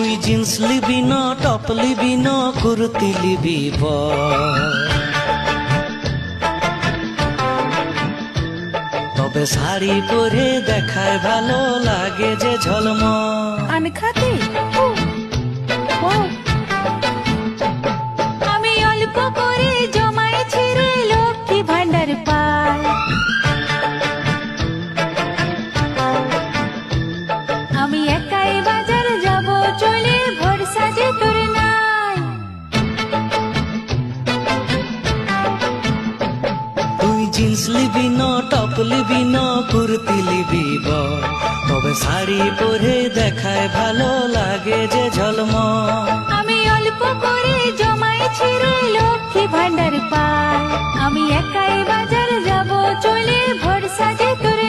তুই জিন্স লিবি না, টপ লিবি না, কুর্তি লিবি তবে শাড়ি পরে দেখায় ভালো লাগে যে ঝলমল। আনখাতে আমি অল্প করে জমাইছি রে লক্ষ্মী ভান্ডার পাই। আমি একাই বাজার যাব চলে, ভরসা যে তোর নাই। তুই জিন্স লিবি না, টপ লিবি না, কুর্তি লিবি তবে শাড়ি পরে দেখায় ভালো লাগে যে ঝলমল। আমি অল্প করে জমাইছি রে লক্ষ্মী ভান্ডার পাই। আমি একাই বাজার যাব চলে, ভরসা যে তোর